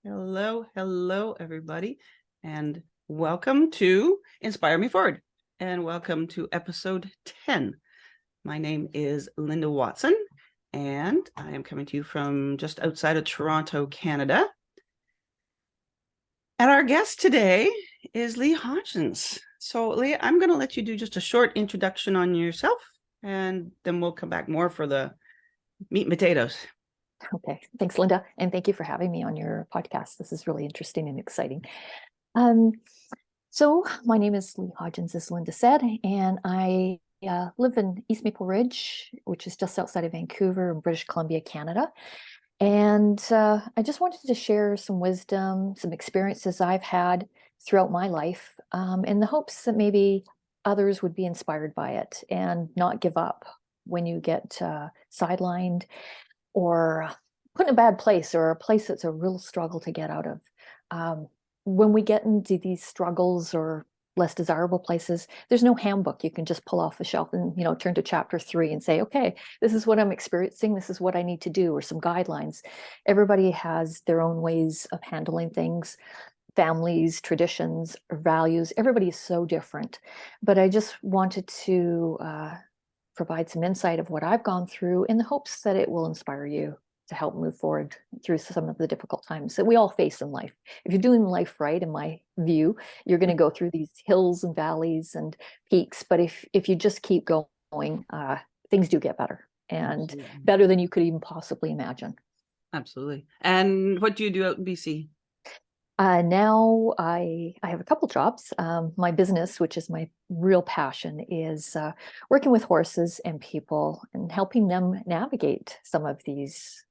Hello, everybody, and welcome to Inspire Me Forward, and welcome to episode 10. My name is Linda Watson, and I am coming to you from just outside of Toronto, Canada. And our guest today is Leigh Hodgins. So, Leigh, I'm going to let you do just a short introduction on yourself, and then we'll come back more for the meat and potatoes. Okay, thanks, Linda, and thank you for having me on your podcast. This is really interesting and exciting. So my name is Leigh Hodgins, as Linda said, and I live in East Maple Ridge, which is just outside of Vancouver in British Columbia, Canada. And I just wanted to share some wisdom, some experiences I've had throughout my life, in the hopes that maybe others would be inspired by it and not give up when you get sidelined or put in a bad place, or a place that's a real struggle to get out of. When we get into these struggles or less desirable places, there's no handbook you can just pull off the shelf and turn to chapter 3 and say, okay, this is what I'm experiencing, this is what I need to do, or some guidelines. Everybody has their own ways of handling things, families, traditions, values. Everybody is so different. But I just wanted to provide some insight of what I've gone through in the hopes that it will inspire you to help move forward through some of the difficult times that we all face in life. If you're doing life right, in my view, you're going to go through these hills and valleys and peaks. But if you just keep going, things do get better, and Absolutely. better than you could even possibly imagine. Absolutely. And what do you do out in BC? Now I have a couple jobs. My business, which is my real passion, is working with horses and people and helping them navigate some of these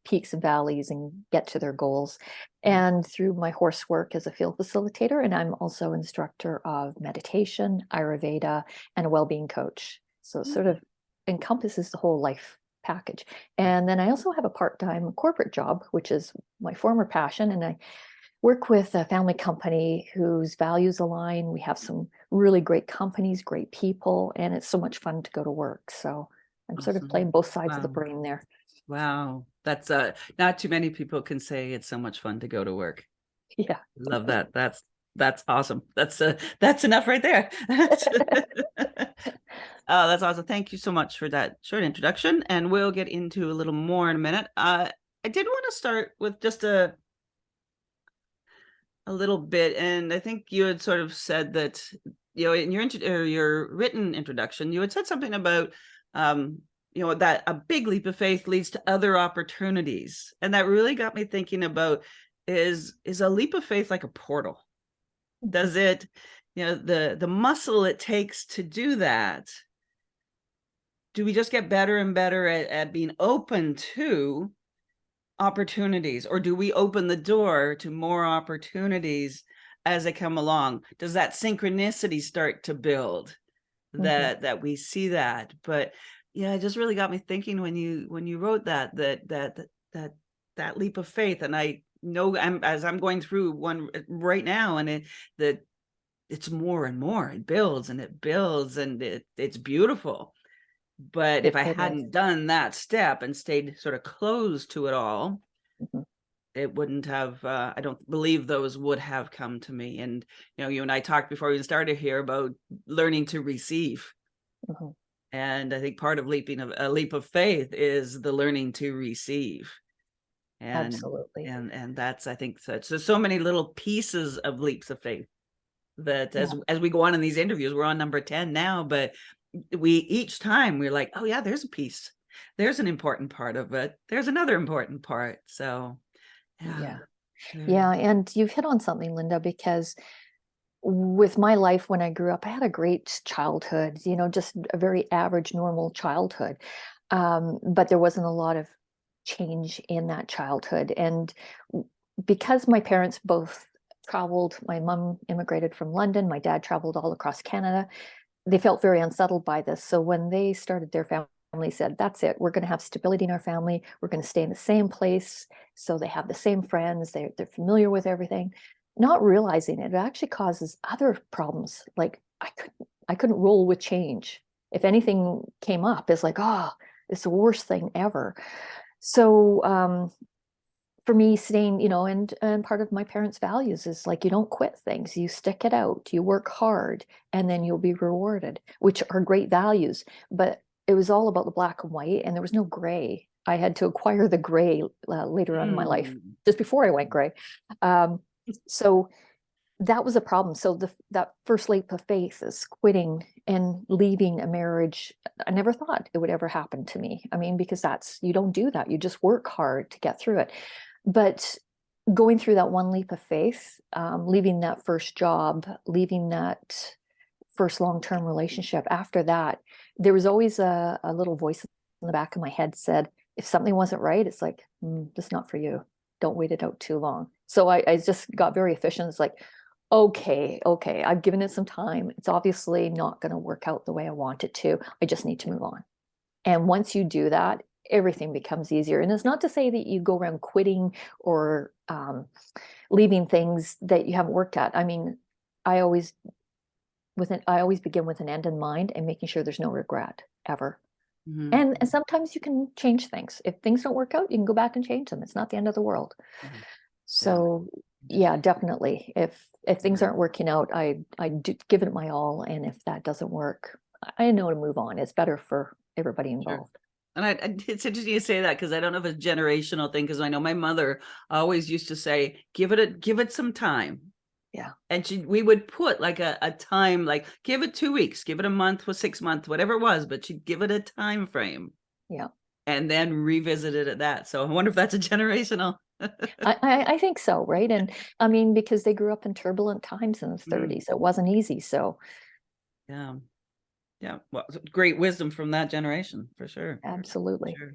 peaks and valleys and get to their goals. And through my horse work as a field facilitator, and I'm also instructor of meditation, Ayurveda, and a well-being coach. So it sort of encompasses the whole life package. And then I also have a part-time corporate job, which is my former passion, and I work with a family company whose values align. We have some really great companies, great people, and it's so much fun to go to work. So I'm sort of playing both sides of the brain there. Wow. That's not too many people can say it's so much fun to go to work. Yeah. Love that. That's awesome. That's enough right there. Oh, that's awesome. Thank you so much for that short introduction. And we'll get into a little more in a minute. I did want to start with just a little bit, and I think you had sort of said that, in your written introduction, you had said something about that a big leap of faith leads to other opportunities, and that really got me thinking about, is a leap of faith like a portal? Does it, the muscle it takes to do that, do we just get better and better at being open to opportunities, or do we open the door to more opportunities as they come along? Does that synchronicity start to build, that we see that? But yeah, it just really got me thinking when you wrote that leap of faith. And I know as I'm going through one right now, and it's more and more, it builds and it builds, and it's beautiful. But if I hadn't done that step and stayed sort of closed to it all, it wouldn't have, I don't believe those would have come to me. And, you and I talked before we started here about learning to receive. And I think part of a leap of faith is the learning to receive. And, Absolutely. And that's, I think, so many little pieces of leaps of faith that as we go on in these interviews, we're on number 10 now, but each time we're like, oh yeah, there's a piece, there's an important part of it, there's another important part. So yeah. And you've hit on something, Linda, because with my life when I grew up, I had a great childhood, just a very average, normal childhood. But there wasn't a lot of change in that childhood. And because my parents both traveled, my mom immigrated from London, my dad traveled all across Canada, they felt very unsettled by this. So when they started their family, said, that's it, we're going to have stability in our family, we're going to stay in the same place. So they have the same friends, they're familiar with everything, not realizing it actually causes other problems. Like I couldn't roll with change. If anything came up, it's like, oh, it's the worst thing ever. So for me, staying, and part of my parents' values is like, you don't quit things, you stick it out, you work hard, and then you'll be rewarded, which are great values. But it was all about the black and white, and there was no gray. I had to acquire the gray later on in my life, just before I went gray. So that was a problem. So that first leap of faith is quitting and leaving a marriage. I never thought it would ever happen to me. I mean, because you don't do that. You just work hard to get through it. But going through that one leap of faith, leaving that first job, leaving that first long-term relationship, after that, there was always a little voice in the back of my head said, if something wasn't right, it's like, that's not for you. Don't wait it out too long. So I just got very efficient. It's like, okay, I've given it some time. It's obviously not going to work out the way I want it to. I just need to move on. And once you do that, everything becomes easier. And it's not to say that you go around quitting or leaving things that you haven't worked at. I mean, I always begin with an end in mind and making sure there's no regret ever. And sometimes you can change things. If things don't work out, you can go back and change them. It's not the end of the world. So yeah, definitely. If things aren't working out, I do give it my all. And if that doesn't work, I know to move on. It's better for everybody involved. And it's interesting you say that, because I don't know if it's a generational thing, because I know my mother always used to say, give it some time. Yeah. And we would put like a time, like give it 2 weeks, give it a month, 6 months, whatever it was, but she'd give it a time frame. Yeah. And then revisit it at that. So I wonder if that's a generational. I think so, right? And I mean, because they grew up in turbulent times in the 30s, it wasn't easy. So yeah, well, great wisdom from that generation, for sure. Absolutely. For sure.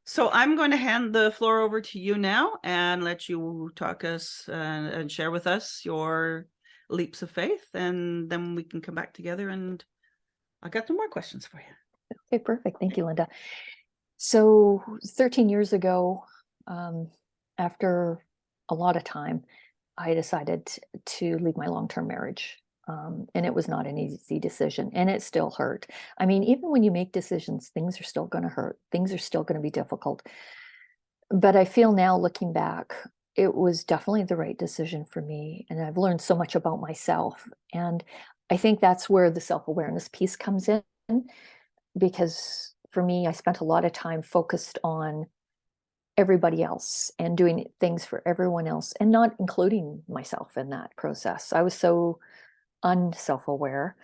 So I'm going to hand the floor over to you now and let you talk us and share with us your leaps of faith, and then we can come back together, and I got some more questions for you. Okay, perfect. Thank you, Linda. So 13 years ago, after a lot of time, I decided to leave my long-term marriage. And it was not an easy decision, and it still hurt. I mean, even when you make decisions, things are still going to hurt. Things are still going to be difficult. But I feel now, looking back, it was definitely the right decision for me. And I've learned so much about myself. And I think that's where the self-awareness piece comes in, because for me, I spent a lot of time focused on everybody else and doing things for everyone else and not including myself in that process. I was so unself-aware.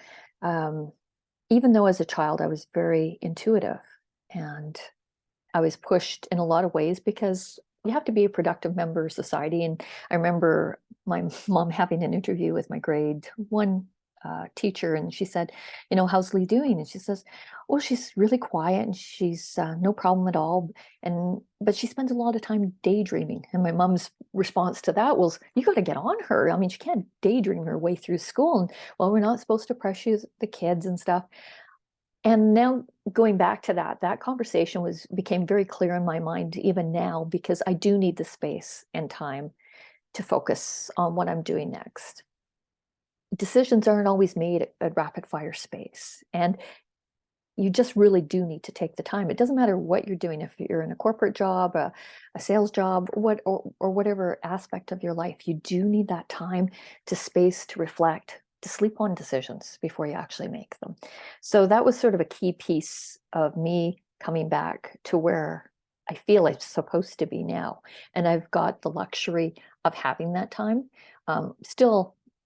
Even though as a child I was very intuitive, and I was pushed in a lot of ways because you have to be a productive member of society. And I remember my mom having an interview with my grade 1 teacher, and she said, how's Leigh doing? And she says, well, she's really quiet and she's no problem at all. But she spends a lot of time daydreaming. And my mom's response to that was, you got to get on her. I mean, she can't daydream her way through school. And well, we're not supposed to pressure the kids and stuff. And now going back to that conversation became very clear in my mind even now, because I do need the space and time to focus on what I'm doing next. Decisions aren't always made at rapid fire space, and you just really do need to take the time. It doesn't matter what you're doing, if you're in a corporate job, a sales job, or whatever aspect of your life, you do need that time to space, to reflect, to sleep on decisions before you actually make them. So that was sort of a key piece of me coming back to where I feel I'm supposed to be now. And I've got the luxury of having that time.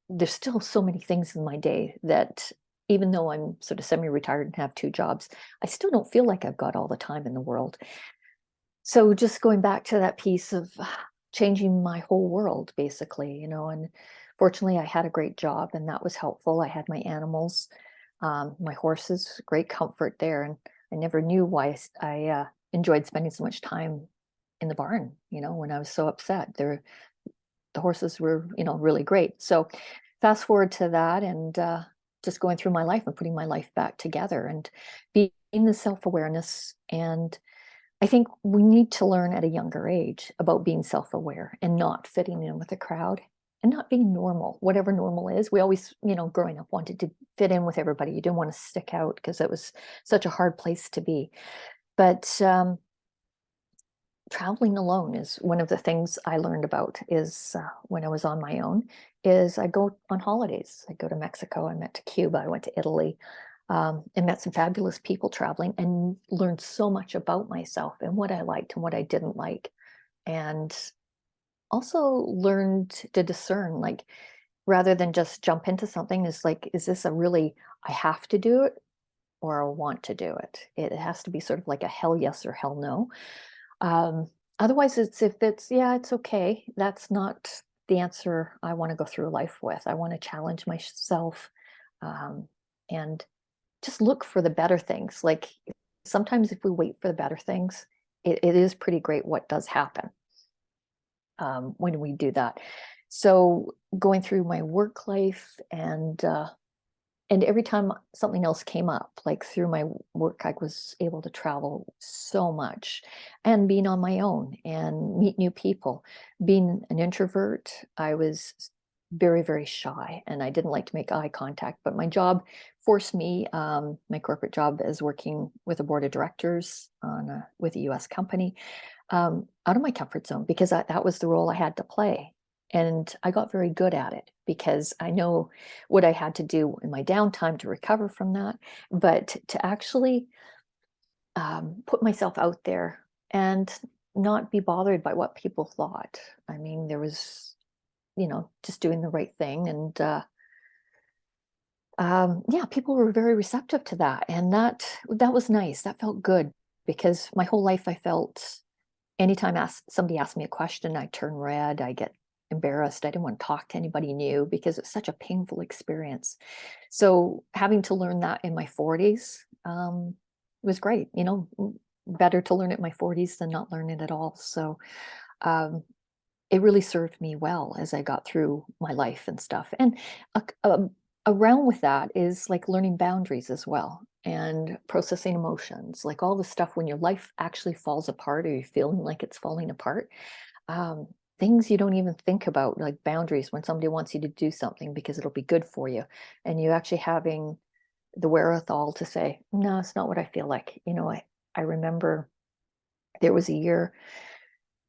There's still so many things in my day that, even though I'm sort of semi-retired and have 2 jobs, I still don't feel like I've got all the time in the world. So just going back to that piece of changing my whole world, basically, and fortunately I had a great job and that was helpful. I had my animals, my horses, great comfort there. And I never knew why I enjoyed spending so much time in the barn, when I was so upset. The horses were, really great. So fast forward to that, and just going through my life and putting my life back together and being the self-awareness. And I think we need to learn at a younger age about being self-aware and not fitting in with the crowd and not being normal, whatever normal is. We always, growing up, wanted to fit in with everybody. You didn't want to stick out because it was such a hard place to be. But traveling alone is one of the things I learned about is when I was on my own is I go on holidays. I go to Mexico, I went to Cuba, I went to Italy, and met some fabulous people traveling and learned so much about myself and what I liked and what I didn't like. And also learned to discern, like, rather than just jump into something, is like, is this a really, I have to do it or I want to do it? It has to be sort of like a hell yes or hell no. Um, Otherwise, it's if it's, yeah, it's okay. That's not the answer I want to go through life with. I want to challenge myself, um, and just look for the better things. Like sometimes if we wait for the better things, it is pretty great what does happen when we do that. So going through my work life and every time something else came up, like through my work, I was able to travel so much and being on my own and meet new people. Being an introvert, I was very, very shy and I didn't like to make eye contact, but my job forced me, my corporate job is working with a board of directors with a US company, out of my comfort zone because that was the role I had to play. And I got very good at it because I know what I had to do in my downtime to recover from that. But to actually put myself out there and not be bothered by what people thought. I mean, there was, just doing the right thing. And yeah, people were very receptive to that. And that was nice. That felt good because my whole life I felt anytime somebody asked me a question, I turn red, I get embarrassed. I didn't want to talk to anybody new because it's such a painful experience. So having to learn that in my 40s was great. Better to learn it in my 40s than not learn it at all. So um, it really served me well as I got through my life and stuff. And uh, um, around with that is like learning boundaries as well and processing emotions, like all the stuff when your life actually falls apart or you're feeling like it's falling apart. Um, Things you don't even think about, like boundaries when somebody wants you to do something because it'll be good for you. And you actually having the wherewithal to say, no, it's not what I feel like. I remember there was a year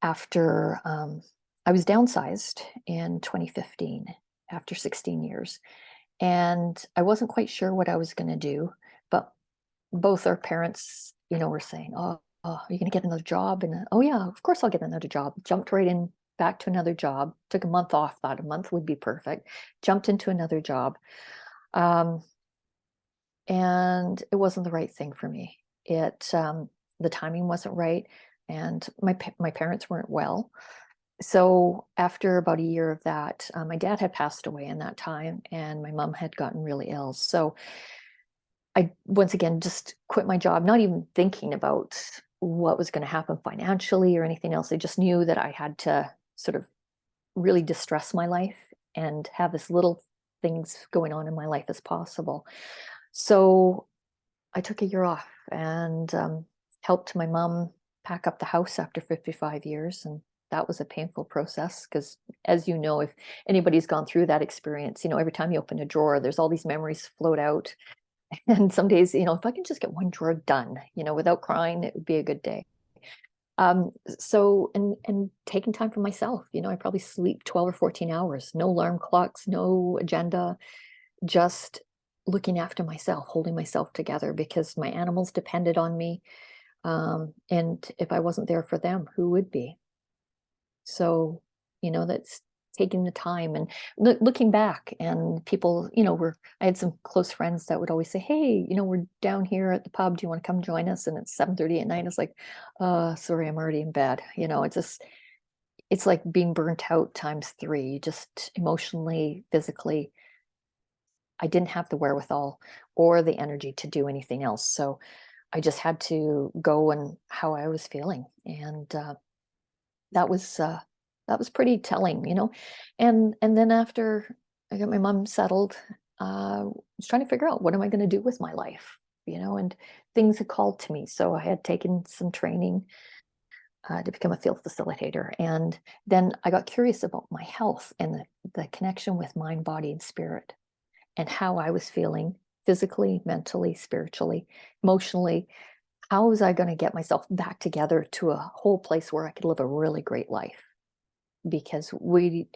after I was downsized in 2015 after 16 years. And I wasn't quite sure what I was going to do, but both our parents, were saying, oh, are you going to get another job? And oh, yeah, of course I'll get another job. Jumped right in back to another job, took a month off, thought a month would be perfect, jumped into another job. Um, and it wasn't the right thing for me. The timing wasn't right. And my parents weren't well. So after about a year of that, my dad had passed away in that time, and my mom had gotten really ill. So I once again just quit my job, not even thinking about what was going to happen financially or anything else. I just knew that I had to sort of really distress my life and have as little things going on in my life as possible. So I took a year off and helped my mom pack up the house after 55 years. And that was a painful process because, as you know, if anybody's gone through that experience, every time you open a drawer, there's all these memories float out. And some days, if I can just get one drawer done, without crying, it would be a good day. So, and taking time for myself, I probably sleep 12 or 14 hours, no alarm clocks, no agenda, just looking after myself, holding myself together because my animals depended on me. And if I wasn't there for them, who would be? So, that's taking the time and looking back and people, I had some close friends that would always say, hey, we're down here at the pub. Do you want to come join us? And it's 7:30 at night. It's like, sorry, I'm already in bed. It's like being burnt out times three, just emotionally, physically. I didn't have the wherewithal or the energy to do anything else. So I just had to go and how I was feeling. And that was uh, that was pretty telling, And then after I got my mom settled, I was trying to figure out what am I going to do with my life, and things had called to me. So I had taken some training to become a field facilitator. And then I got curious about my health and the connection with mind, body, and spirit and how I was feeling physically, mentally, spiritually, emotionally, how was I going to get myself back together to a whole place where I could live a really great life? Because we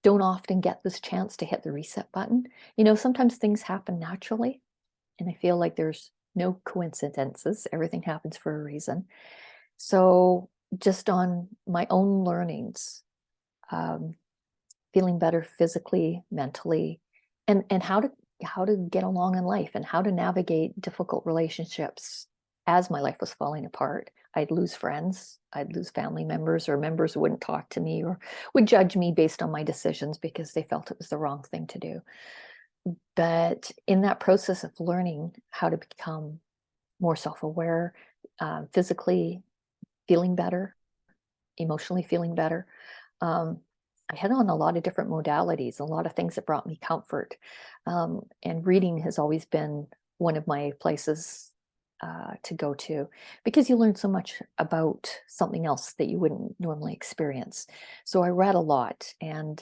don't often get this chance to hit the reset button. Sometimes things happen naturally, and I feel like there's no coincidences. Everything happens for a reason. So just on my own learnings, um, feeling better physically, mentally, and how to get along in life and how to navigate difficult relationships as my life was falling apart. I'd lose friends, I'd lose family members, or members who wouldn't talk to me or would judge me based on my decisions because they felt it was the wrong thing to do. But in that process of learning how to become more self-aware, physically feeling better, emotionally feeling better, um, I had on a lot of different modalities, a lot of things that brought me comfort. And reading has always been one of my places to go to because you learn so much about something else that you wouldn't normally experience. So I read a lot. And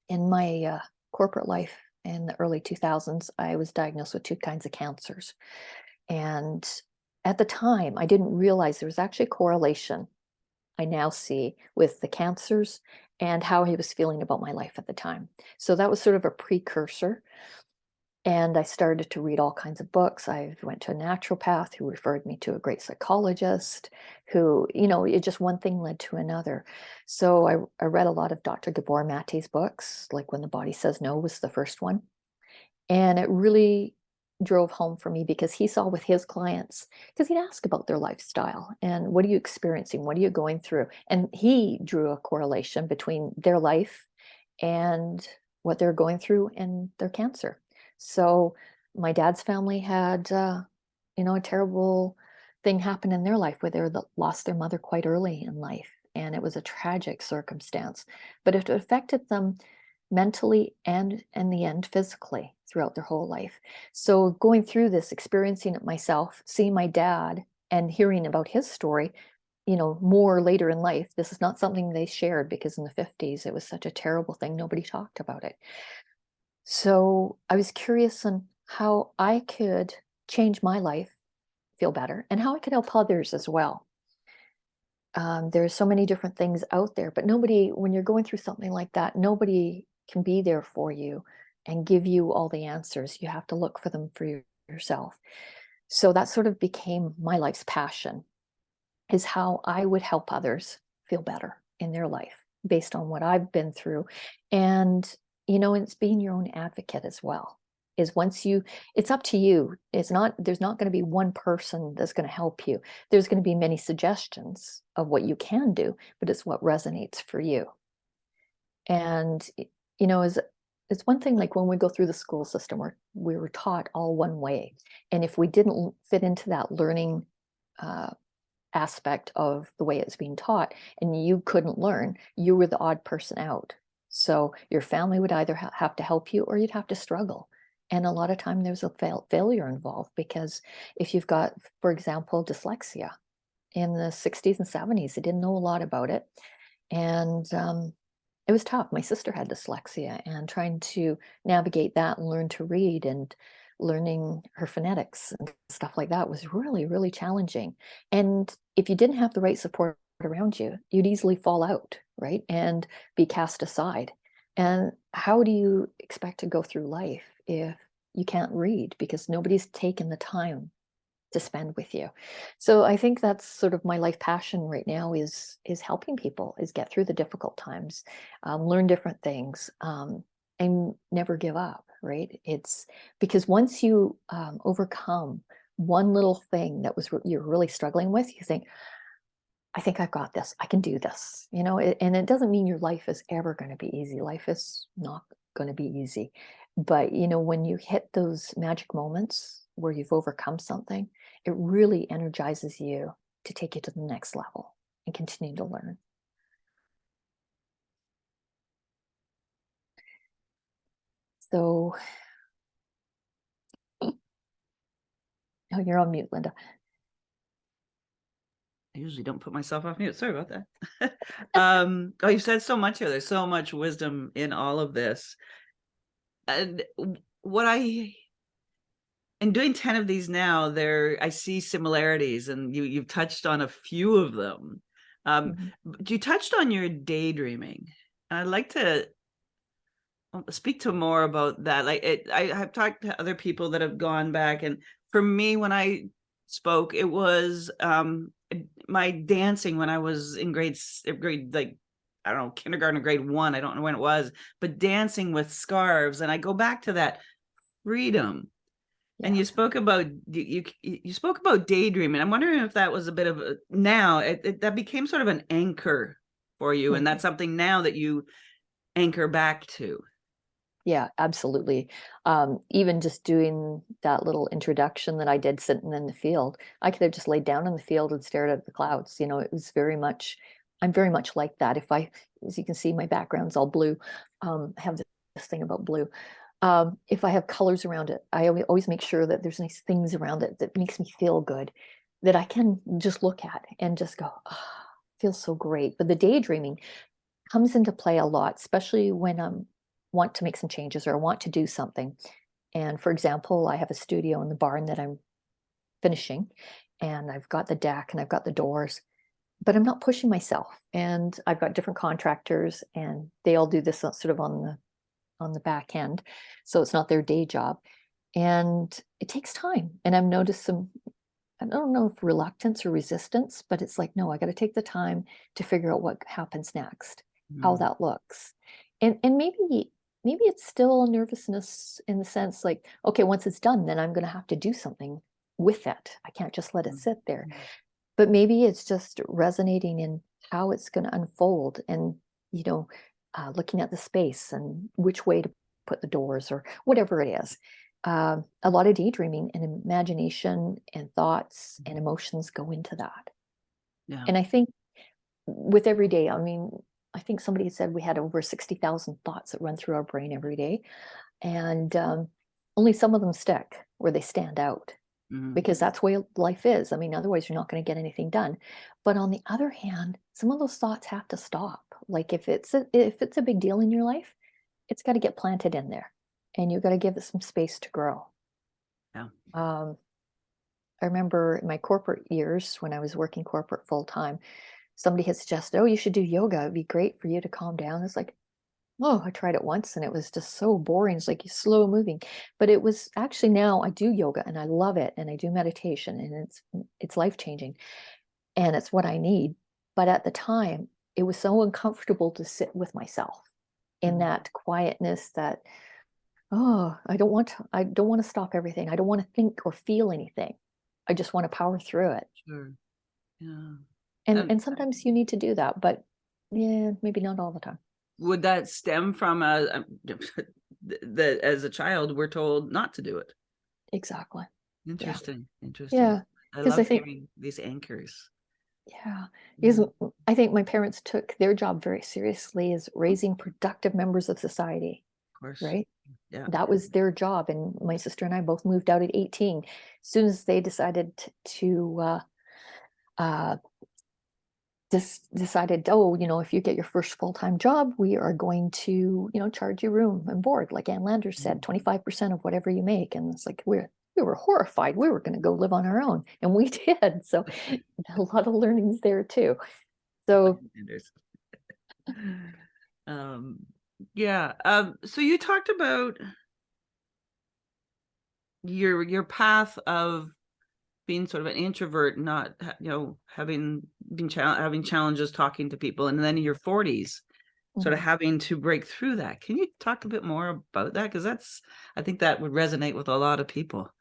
in my corporate life in the early 2000s, I was diagnosed with two kinds of cancers. And at the time, I didn't realize there was actually a correlation I now see with the cancers and how he was feeling about my life at the time. So that was sort of a precursor. And I started to read all kinds of books. I went to a naturopath who referred me to a great psychologist who, it just one thing led to another. So I read a lot of Dr. Gabor Mate's books, like When the Body Says No was the first one. And it really drove home for me because he saw with his clients, because he'd ask about their lifestyle and what are you experiencing? What are you going through? And he drew a correlation between their life and what they're going through and their cancer. So my dad's family had, a terrible thing happen in their life where they lost their mother quite early in life. And it was a tragic circumstance, but it affected them mentally and in the end physically throughout their whole life. So going through this, experiencing it myself, seeing my dad and hearing about his story, more later in life, this is not something they shared because in the 50s it was such a terrible thing, nobody talked about it. So I was curious on how I could change my life, feel better, and how I could help others as well. There's so many different things out there, but nobody, when you're going through something like that, nobody can be there for you and give you all the answers. You have to look for them for yourself. So that sort of became my life's passion, is how I would help others feel better in their life based on what I've been through. And, it's being your own advocate as well. Is it's up to you. There's not going to be one person that's going to help you. There's going to be many suggestions of what you can do, but it's what resonates for you. And, it's one thing like when we go through the school system where we were taught all one way. And if we didn't fit into that learning aspect of the way it's being taught and you couldn't learn, you were the odd person out. So your family would either have to help you or you'd have to struggle. And a lot of time there's a failure involved because if you've got, for example, dyslexia in the 60s and 70s, they didn't know a lot about it. And it was tough. My sister had dyslexia and trying to navigate that and learn to read and learning her phonetics and stuff like that was really, really challenging. And if you didn't have the right support around you, you'd easily fall out, right? And be cast aside. And how do you expect to go through life if you can't read because nobody's taken the time to spend with you? So I think that's sort of my life passion right now is helping people, is get through the difficult times, learn different things, and never give up, right? It's because once you overcome one little thing that you're really struggling with, you think, I think I've got this. I can do this, and it doesn't mean your life is ever going to be easy. Life is not going to be easy. But, when you hit those magic moments where you've overcome something, it really energizes you to take you to the next level and continue to learn. So, oh, you're on mute, Linda. I usually don't put myself off mute. Sorry about that. You said so much here. There's so much wisdom in all of this. And what I And doing 10 of these now, I see similarities, and you've touched on a few of them. Mhm. You touched on your daydreaming. And I'd like to speak to more about that. I have talked to other people that have gone back, and for me, when I spoke, it was my dancing when I was in grade, like, I don't know, kindergarten or grade one. I don't know when it was, but dancing with scarves, and I go back to that freedom. And Yeah. you spoke about you spoke about daydreaming. I'm wondering if that was a bit of a now that became sort of an anchor for you, and Mhm. that's something now that you anchor back to. Yeah, absolutely. Even just doing that little introduction that I did sitting in the field, I could have just laid down in the field and stared at the clouds. It was very much, I'm very much like that. As you can see, my background's all blue. I have this thing about blue. If I have colors around it, I always make sure that there's nice things around it that makes me feel good, that I can just look at and just go, ah, feels so great. But the daydreaming comes into play a lot, especially when I want to make some changes or I want to do something. And for example, I have a studio in the barn that I'm finishing, and I've got the deck and I've got the doors, but I'm not pushing myself. And I've got different contractors, and they all do this sort of on the back end, so it's not their day job, and it takes time. And I've noticed some, I don't know if reluctance or resistance, but it's like, no, I got to take the time to figure out what happens next, how Mm, that looks. And maybe it's still nervousness in the sense like, okay, once it's done, then I'm going to have to do something with it. I can't just let it mm, sit there. mm, But maybe it's just resonating in how it's going to unfold, and, you know, looking at the space and which way to put the doors or whatever it is. A lot of daydreaming and imagination and thoughts and emotions go into that. yeah. And I think with every day, I mean, I think somebody said we had over 60,000 thoughts that run through our brain every day. And only some of them stick where they stand out, Mm, because that's the way life is. I mean, otherwise you're not going to get anything done. But on the other hand, some of those thoughts have to stop. Like if it's a big deal in your life, it's got to get planted in there, and you've got to give it some space to grow. yeah. Um, I remember in my corporate years when I was working corporate full time, somebody had suggested, "Oh, you should do yoga. It'd be great for you to calm down." It's like, oh, I tried it once and it was just so boring. It's like slow moving. But it was actually, now I do yoga and I love it, and I do meditation, and it's life changing, and it's what I need. But at the time, it was so uncomfortable to sit with myself in Mm, that quietness, that, oh, I don't want to stop everything. I don't want to think or feel anything. I just want to power through it. sure. Yeah. And sometimes you need to do that, but yeah, maybe not all the time. Would that stem from that as a child we're told not to do it? Exactly. Yeah. Interesting. Interesting. Yeah. I Because I love think, hearing these anchors. yeah, because Yeah, I think my parents took their job very seriously as raising productive members of society, of course. right? Yeah. That was their job. And my sister and I both moved out at 18. As soon as they decided to uh, decided, oh, if you get your first full-time job, we are going to, charge you room and board. Like Ann Landers said, Mm, 25% of whatever you make. And it's like, we were horrified. We were going to go live on our own. And we did. So a lot of learnings there too. So Anders. Um, yeah. So you talked about your path of being sort of an introvert, not having challenges talking to people, and then in your 40s, sort of mhm, having to break through that. Can you talk a bit more about that? Because I think that would resonate with a lot of people.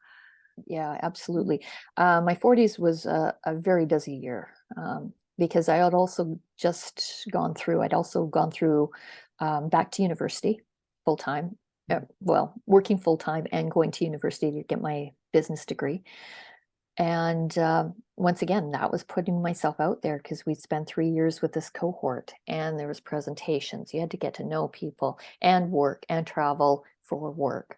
yeah, absolutely. My 40s was a very busy year, because I had also just gone through, I'd also gone through back to university full time. Well, working full time and going to university to get my business degree. And once again, that was putting myself out there, because we'd spent 3 years with this cohort, and there was presentations. You had to get to know people and work and travel for work.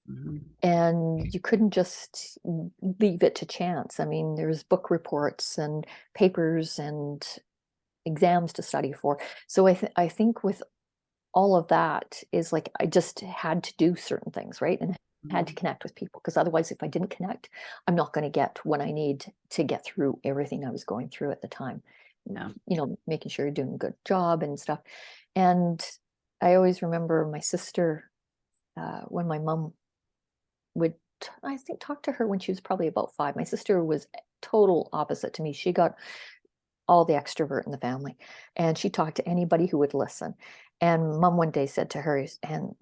Mhm. And you couldn't just leave it to chance. I mean, there's book reports and papers and exams to study for. So I think with all of that is like, I just had to do certain things, right? And had to connect with people, because otherwise, if I didn't connect, I'm not going to get what I need to get through everything I was going through at the time. Yeah. Making sure you're doing a good job and stuff. And I always remember my sister, when my mom would, I think, talk to her when she was probably about 5. My sister was total opposite to me. She got all the extrovert in the family, and she talked to anybody who would listen. And mom one day said to her, and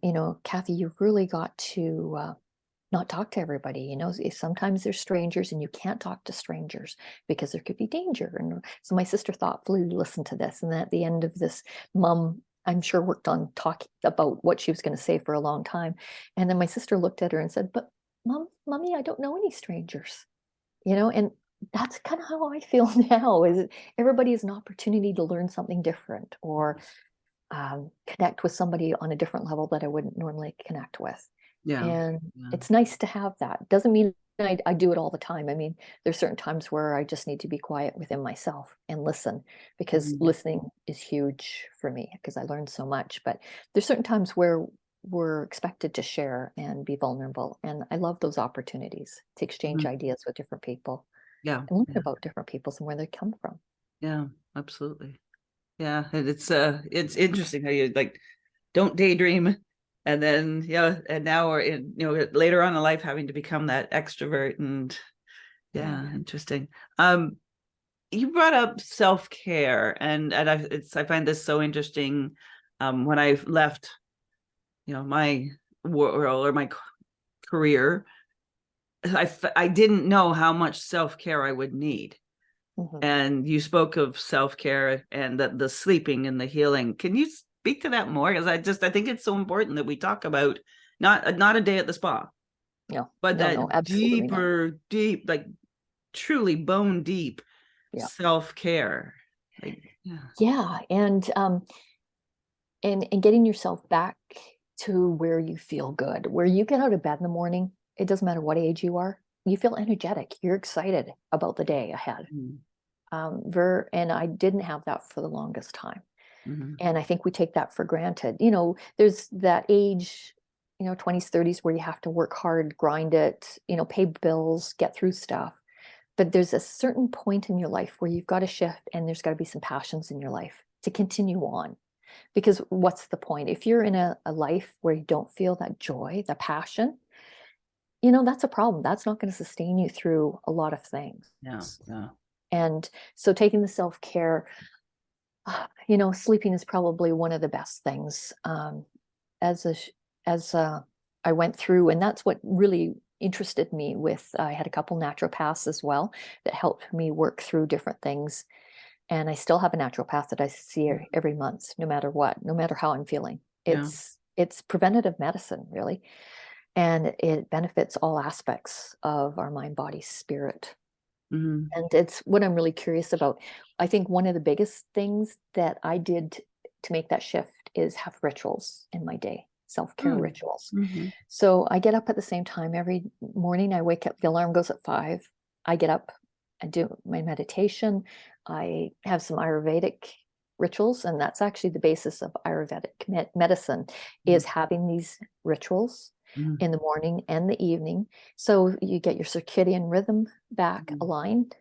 Kathy, you've really got to not talk to everybody. Sometimes they're strangers and you can't talk to strangers because there could be danger. And so my sister thoughtfully listened to this, and at the end of this, mom, I'm sure, worked on talking about what she was going to say for a long time. And then my sister looked at her and said, but mommy, I don't know any strangers. And that's kind of how I feel now, is everybody is an opportunity to learn something different, or connect with somebody on a different level that I wouldn't normally connect with. Yeah. And Yeah. it's nice to have that. Doesn't mean I do it all the time. I mean, there's certain times where I just need to be quiet within myself and listen, because listening is huge for me, because I learned so much. But there's certain times where we're expected to share and be vulnerable. And I love those opportunities to exchange ideas with different people. Yeah. And learn Yeah. about different peoples and where they come from. Yeah, absolutely. Yeah. And it's interesting how you like don't daydream, and then and now we're in later on in life having to become that extrovert. And interesting. You brought up self-care, and I find this so interesting. When I left my world or my career, I didn't know how much self-care I would need. And you spoke of self-care and the sleeping and the healing. Can you speak to that more? Because I think it's so important that we talk about not a day at the spa, but that absolutely deep, like truly bone deep not. self-care. And getting yourself back to where you feel good, where you get out of bed in the morning. It doesn't matter what age you are, you feel energetic, you're excited about the day ahead. And I didn't have that for the longest time. And I think we take that for granted. There's that age, 20s, 30s, where you have to work hard, grind it, pay bills, get through stuff. But there's a certain point in your life where you've got to shift, and there's got to be some passions in your life to continue on. Because what's the point? If you're in a life where you don't feel that joy, the passion, that's a problem. That's not going to sustain you through a lot of things. Yeah. And so taking the self-care, sleeping is probably one of the best things. As I went through, and that's what really interested me with, I had a couple naturopaths as well that helped me work through different things. And I still have a naturopath that I see every month, no matter what, no matter how I'm feeling. It's preventative medicine, really. And it benefits all aspects of our mind, body, spirit. And it's what I'm really curious about. I think one of the biggest things that I did to make that shift is have rituals in my day, self-care rituals. So I get up at the same time every morning. I wake up, the alarm goes at 5. I get up, I do my meditation. I have some Ayurvedic rituals, and that's actually the basis of Ayurvedic medicine, is having these rituals in the morning and the evening. So you get your circadian rhythm back aligned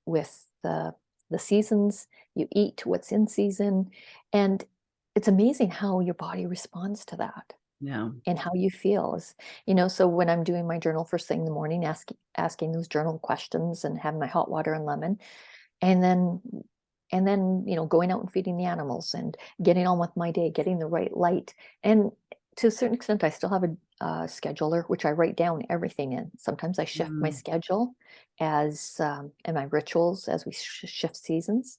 with the seasons. You eat what's in season. And it's amazing how your body responds to that. And how you feel is, so when I'm doing my journal first thing in the morning, asking those journal questions and having my hot water and lemon, and then going out and feeding the animals and getting on with my day, getting the right light. And to a certain extent, I still have a scheduler, which I write down everything in. Sometimes I shift my schedule as and my rituals as we shift seasons.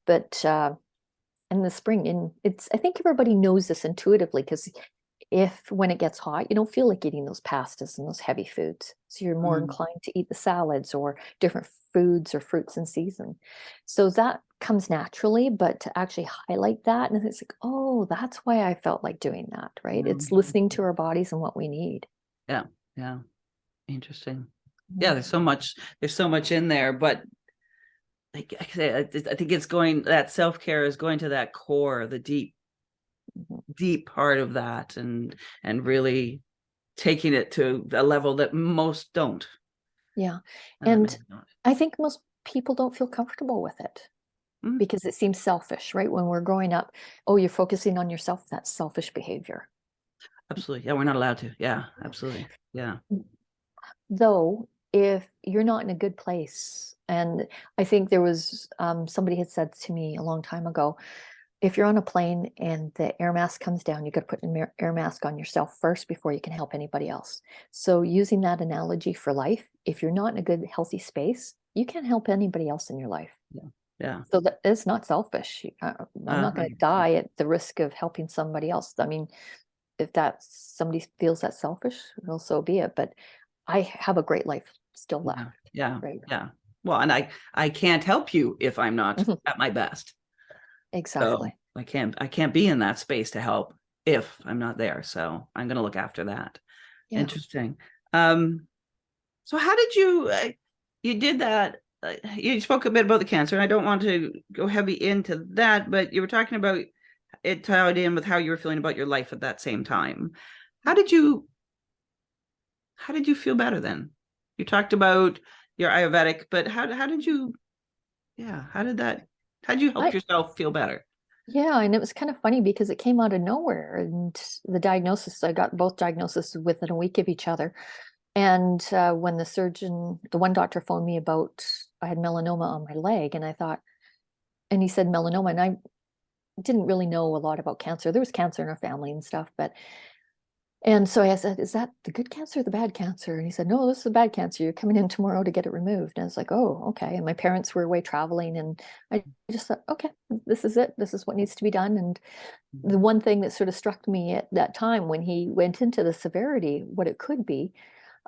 But in the spring, and I think everybody knows this intuitively, because when it gets hot, you don't feel like eating those pastas and those heavy foods. So you're more inclined to eat the salads or different foods or fruits in season. So that comes naturally, but to actually highlight that, and it's like, oh, that's why I felt like doing that, right? It's listening to our bodies and what we need. Yeah. Interesting. Yeah, there's so much in there, but like I say, I think that self-care is going to that core, the deep part of that, and really taking it to a level that most don't. Yeah. And Maybe not. I think most people don't feel comfortable with it Mhm. because it seems selfish, right? When we're growing up, oh, you're focusing on yourself. That's selfish behavior. Absolutely. Yeah, we're not allowed to. Yeah, absolutely. Yeah. Though, if you're not in a good place, and I think there was somebody had said to me a long time ago, if you're on a plane and the air mask comes down, you got to put an air mask on yourself first before you can help anybody else. So, using that analogy for life, if you're not in a good, healthy space, you can't help anybody else in your life. Yeah. Yeah. So that it's not selfish. I'm not going to 100%. die at the risk of helping somebody else. I mean, if that somebody feels that selfish, well, so be it. But I have a great life still left Yeah. Yeah. right now. Yeah. Well, and I can't help you if I'm not Mhm. at my best. So Exactly. I can't be in that space to help if I'm not there. So I'm going to look after that. Yeah. Interesting. Um, so how did you did that? You spoke a bit about the cancer, and I don't want to go heavy into that, but you were talking about it tied in with how you were feeling about your life at that same time. How did you how did you feel better then? You talked about your Ayurvedic, but how did you yeah, how did you help I yourself feel better? Yeah, and it was kind of funny because it came out of nowhere. And the diagnosis, I got both diagnoses within a week of each other. And when the one doctor phoned me about I had melanoma on my leg, and I thought, and he said melanoma, and I didn't really know a lot about cancer. There was cancer in our family and stuff, but and so I said, "Is that the good cancer or the bad cancer?" And he said, "No, this is the bad cancer. You're coming in tomorrow to get it removed." And I was like, "Oh, okay." And my parents were away traveling, and I just thought, "Okay, this is it. This is what needs to be done." And the one thing that sort of struck me at that time when he went into the severity, what it could be,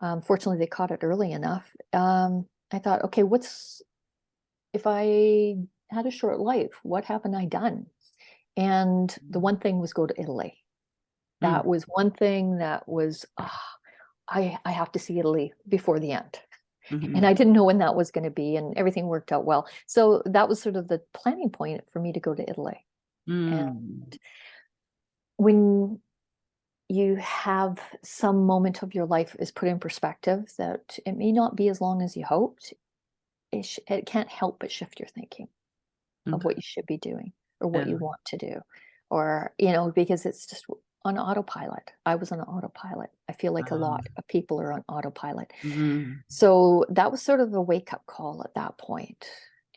fortunately they caught it early enough. I thought, okay, what's if I had a short life? What haven't I done? And the one thing was go to Italy. Mm, That was one thing that was, I have to see Italy before the end. And mhm, I didn't know when that was going to be, and everything worked out well. So that was sort of the planning point for me to go to Italy. And mm. when you have some moment of your life is put in perspective that it may not be as long as you hoped, it can't help but shift your thinking of Okay. what you should be doing or what Yeah. you want to do. Or, because it's just on autopilot. I was on autopilot. I feel like a lot of people are on autopilot. Mhm. So that was sort of a wake up call at that point.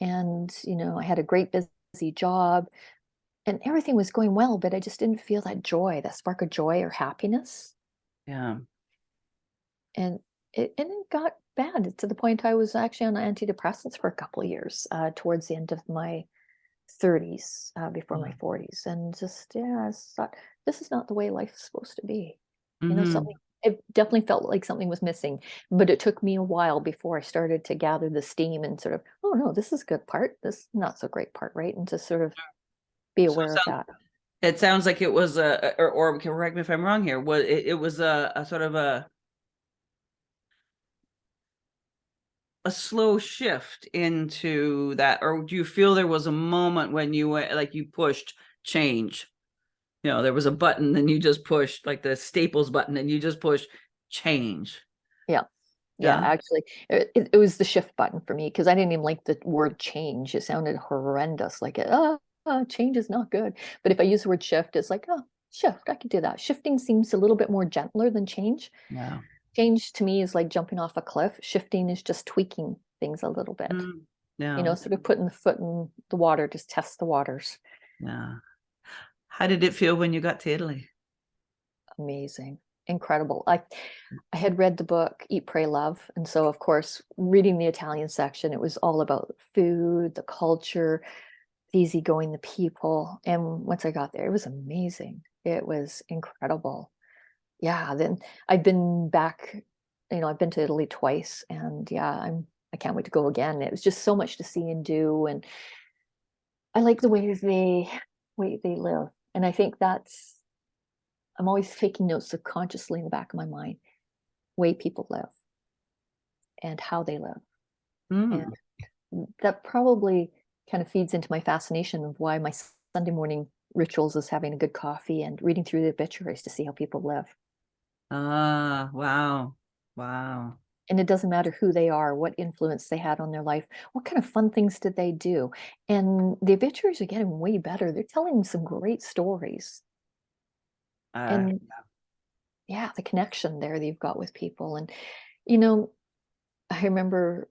And, I had a great busy job and everything was going well, but I just didn't feel that joy, that spark of joy or happiness. Yeah. And it got bad to the point I was actually on antidepressants for a couple of years, towards the end of my 30s, before my Yeah. 40s, and just yeah, I thought this is not the way life is supposed to be. Something Mhm. it definitely felt like something was missing, but it took me a while before I started to gather the steam and sort of, oh no, this is good part, this not so great part, right? And to sort of be So aware of that. it sounds like it was or correct me if I'm wrong here. It was a sort of a slow shift into that, or do you feel there was a moment when you went like you pushed change? There was a button and you just pushed like the Staples button and you just pushed change. Yeah. Yeah, Yeah. actually, it was the shift button for me because I didn't even like the word change. It sounded horrendous. Like, change is not good. But if I use the word shift, it's like, oh, shift, I could do that. Shifting seems a little bit more gentler than change. Yeah. Change to me is like jumping off a cliff. Shifting is just tweaking things a little bit, Mm. Yeah. sort of putting the foot in the water, just test the waters. Yeah. How did it feel when you got to Italy? Amazing, incredible. I had read the book Eat, Pray, Love, and so of course, reading the Italian section, it was all about food, the culture, the easygoing, the people. And once I got there, it was amazing. It was incredible. Yeah, then I've been back, I've been to Italy twice, and yeah, I can't wait to go again. It was just so much to see and do, and I like the way they live. And I think I'm always taking notes subconsciously in the back of my mind, way people live and how they live. And Mm. that probably kind of feeds into my fascination of why my Sunday morning rituals is having a good coffee and reading through the obituaries to see how people live. Ah, wow. Wow. And it doesn't matter who they are, what influence they had on their life, what kind of fun things did they do. And the obituaries are getting way better. They're telling some great stories. Uh, And yeah, the connection there that you've got with people. And, you know, I remember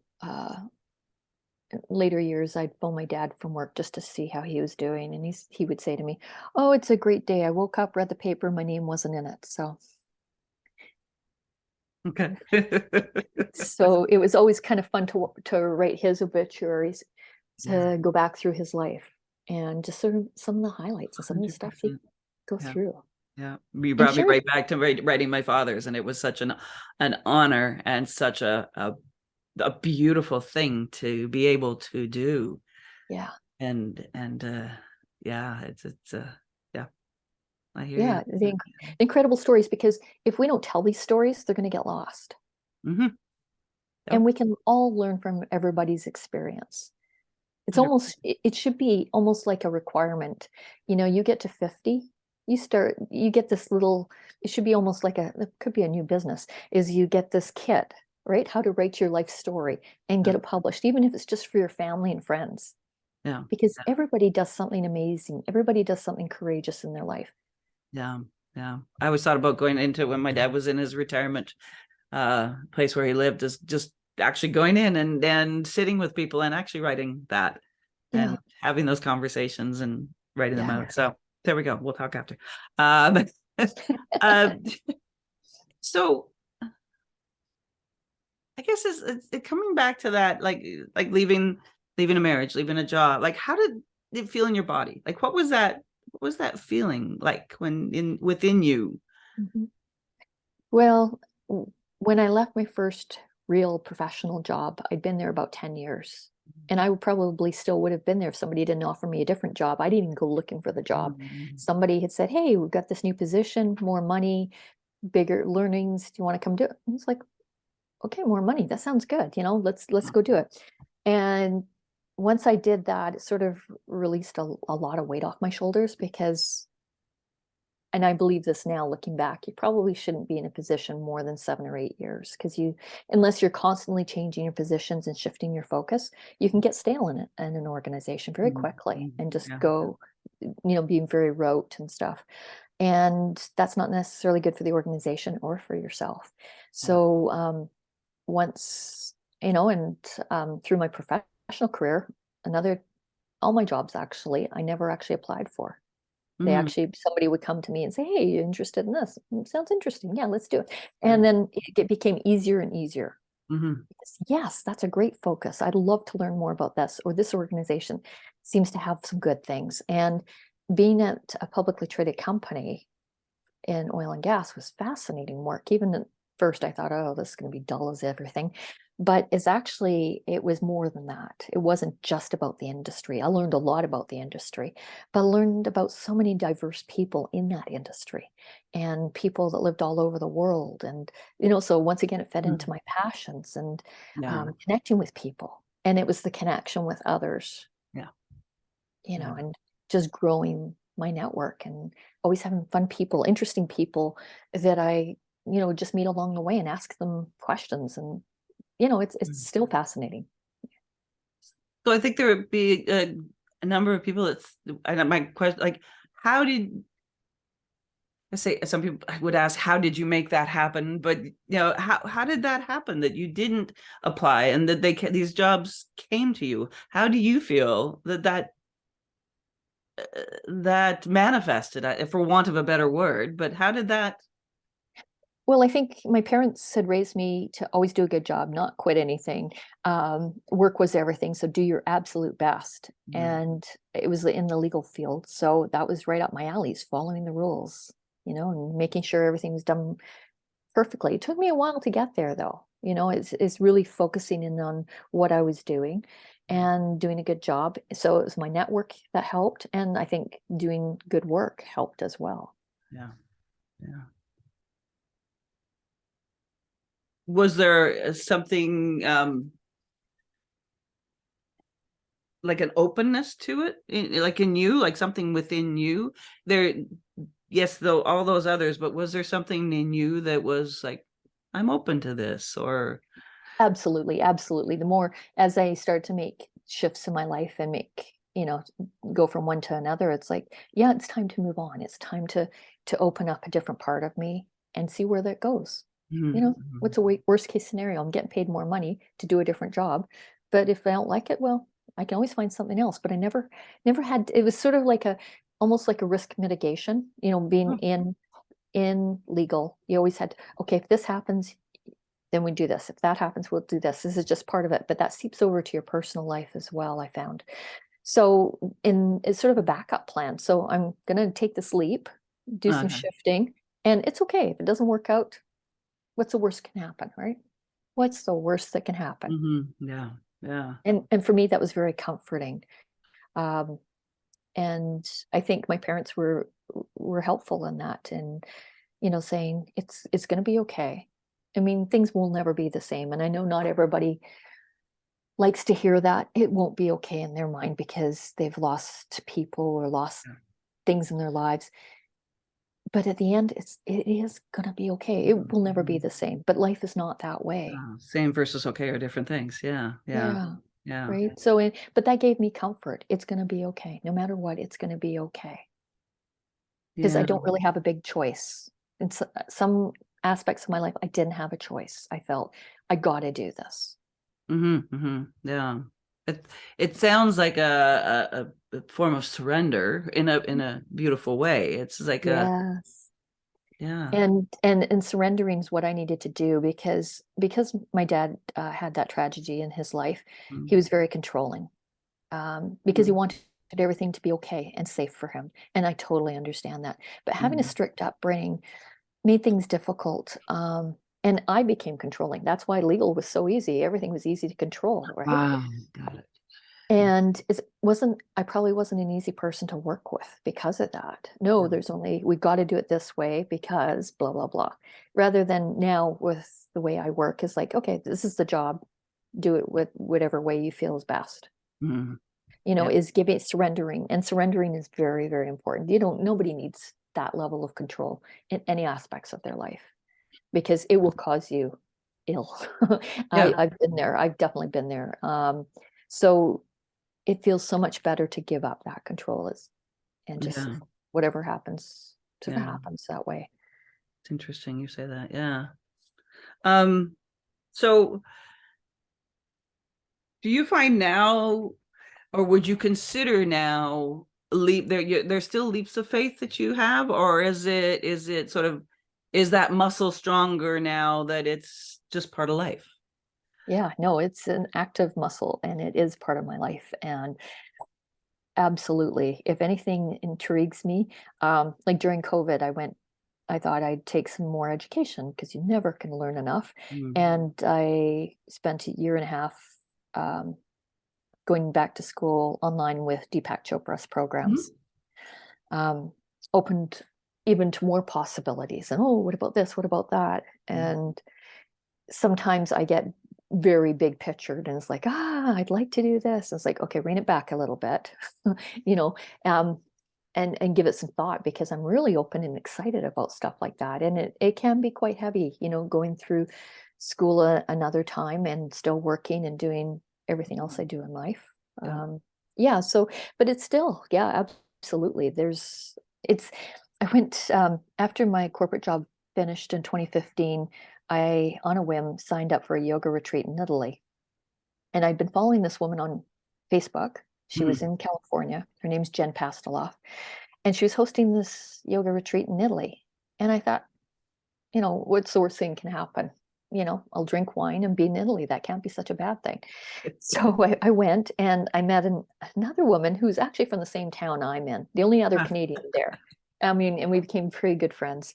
later years, I'd phone my dad from work just to see how he was doing. And he would say to me, "Oh, it's a great day. I woke up, read the paper, my name wasn't in it." okay. So it was always kind of fun to write his obituaries, Yeah, to go back through his life and just sort of some of the highlights and some of the stuff he'd 100%. go Yeah. through. Yeah. You And brought me share, right back to writing my father's, and it was such an honor and such a beautiful thing to be able to do. yeah, And yeah, it's yeah, I hear you. yeah, the incredible stories, because if we don't tell these stories, they're going to get lost. Mm-hmm. And Yep. we can all learn from everybody's experience. It's 100. almost, it should be almost like a requirement. You know, you get to 50, you get this little, it should be almost like it could be a new business, is you get this kit, right? How to write your life story and Yeah. get it published, even if it's just for your family and friends, Yeah. because everybody does something amazing. Everybody does something courageous in their life. Yeah. Yeah. I always thought about going into when my dad was in his retirement place where he lived, is just actually going in and sitting with people and actually writing that and Yeah. having those conversations and writing them Yeah. out. So there we go. We'll talk after. Um, uh, so I guess it's coming back to that, like leaving a marriage, leaving a job. Like, how did it feel in your body? Like, what was that? What was that feeling like when in within you? Mhm. Well, when I left my first real professional job, I'd been there about 10 years. And I would probably still would have been there if somebody didn't offer me a different job. I didn't even go looking for the job. Mhm. Somebody had said, "Hey, we've got this new position, more money, bigger learnings. Do you want to come do it?" And it's like, "Okay, more money. That sounds good. You know, let's go do it." And once I did that, it sort of released a lot of weight off my shoulders, because, and I believe this now looking back, you probably shouldn't be in a position more than 7 or 8 years, because unless you're constantly changing your positions and shifting your focus, you can get stale in an organization very Mhm. quickly Mhm. and just Yeah. go, being very rote and stuff. And that's not necessarily good for the organization or for yourself. Yeah. So once, and through my professional career, all my jobs actually, I never actually applied for. Mhm. Somebody would come to me and say, "Hey, you interested in this? Sounds interesting. Yeah, let's do it." Yeah. And then it became easier and easier. Mhm. Because, yes, that's a great focus. I'd love to learn more about this, or this organization seems to have some good things. And being at a publicly traded company in oil and gas was fascinating work. Even at first, I thought, "Oh, this is going to be dull as everything." But it was more than that. It wasn't just about the industry. I learned a lot about the industry, but I learned about so many diverse people in that industry, and people that lived all over the world. And, so once again, it fed into Mhm. my passions and Yeah. connecting with people. And it was the connection with others, Yeah. Yeah. and just growing my network and always having fun people, interesting people that I, just meet along the way and ask them questions. And, it's Mhm. still fascinating. So I think there would be a number of people that's, and my question, like, how did I say, some people would ask, how did you make that happen? But how did that happen that you didn't apply and that these jobs came to you? How do you feel that manifested, for want of a better word? But how did that? Well, I think my parents had raised me to always do a good job, not quit anything. Work was everything, so do your absolute best. Yeah. And it was in the legal field, so that was right up my alleys, following the rules, and making sure everything was done perfectly. It took me a while to get there, though. It's really focusing in on what I was doing and doing a good job. So it was my network that helped, and I think doing good work helped as well. Yeah. Yeah. Was there something like an openness to it, like in you, like something within you there? yes, though all those others, but was there something in you that was like, I'm open to this, or Absolutely, absolutely. The more as I start to make shifts in my life and make, go from one to another, it's like, yeah, it's time to move on. It's time to open up a different part of me and see where that goes. Mhm, What's mhm. a worst case scenario? I'm getting paid more money to do a different job, but if I don't like it, well, I can always find something else. But I never had. It was sort of like almost like a risk mitigation. Being Oh, in legal, you always had, okay, if this happens, then we do this. If that happens, we'll do this. This is just part of it, but that seeps over to your personal life as well, I found. So it's sort of a backup plan. So I'm gonna take this leap, do some okay. shifting, and it's okay. If it doesn't work out, what's the worst can happen, right? What's the worst that can happen? Yeah, yeah, And for me, that was very comforting. Um, and I think my parents were helpful in that, and saying it's going to be okay. I mean, things will never be the same, and I know not everybody likes to hear that. It won't be okay in their mind because they've lost people or lost yeah. things in their lives. But at the end, it is going to be okay. It will never be Mhm. the same. But life is not that way. Same versus okay are different things. Yeah, yeah, Yeah. yeah, Right. So, but that gave me comfort. It's going to be okay. No matter what, it's going to be okay. Because I yeah. don't really have a big choice. In some aspects of my life, I didn't have a choice. I felt I got to do this. Yeah. It it sounds like a form of surrender in a beautiful way. It's like a Yes. yeah. And surrendering is what I needed to do because my dad had that tragedy in his life. Mm, He was very controlling because he mm, wanted everything to be okay and safe for him, and I totally understand that. But having a mm. strict upbringing made things difficult, and I became controlling. That's why legal was so easy. Everything was easy to control, right? Ah, got it. Yeah, And I probably wasn't an easy person to work with because of that. No, yeah. we got to do it this way because blah, blah, blah. Rather than now with the way I work is like, okay, this is the job. Do it with whatever way you feel is best. Mm, yeah, Is giving surrendering. And surrendering is very, very important. Nobody needs that level of control in any aspects of their life because it will cause you ill. yeah, I've been there. I've definitely been there. So it feels so much better to give up that control and just yeah, whatever happens sort of yeah. happens that way. It's interesting you say that. Yeah. Um, so do you find now, or would you consider now there's still leaps of faith that you have, or is it sort of is that muscle stronger now that it's just part of life? Yeah, no, it's an active muscle and it is part of my life. And absolutely, if anything intrigues me, like during COVID, I thought I'd take some more education because you never can learn enough. Mm. And I spent a year and a half um, going back to school online with Deepak Chopra's programs. Mhm. um, Opened even to more possibilities. And oh, what about this? What about that? Mm. And sometimes I get very big pictured and it's like, I'd like to do this. And it's like, okay, rein it back a little bit, you know, um, and give it some thought because I'm really open and excited about stuff like that. And it can be quite heavy, going through school another time and still working and doing everything else I do in life. Yeah. Yeah, so, but it's still, yeah, absolutely. It's, I went, after my corporate job finished in 2015, I, on a whim, signed up for a yoga retreat in Italy. And I'd been following this woman on Facebook. She was Mm. in California. Her name's Jen Pasteloff. And she was hosting this yoga retreat in Italy. And I thought, what's the worst thing can happen? I'll drink wine and be in Italy. That can't be such a bad thing. So I went and I met another woman who's actually from the same town I'm in, the only other Ah, Canadian there. I mean, and we became pretty good friends.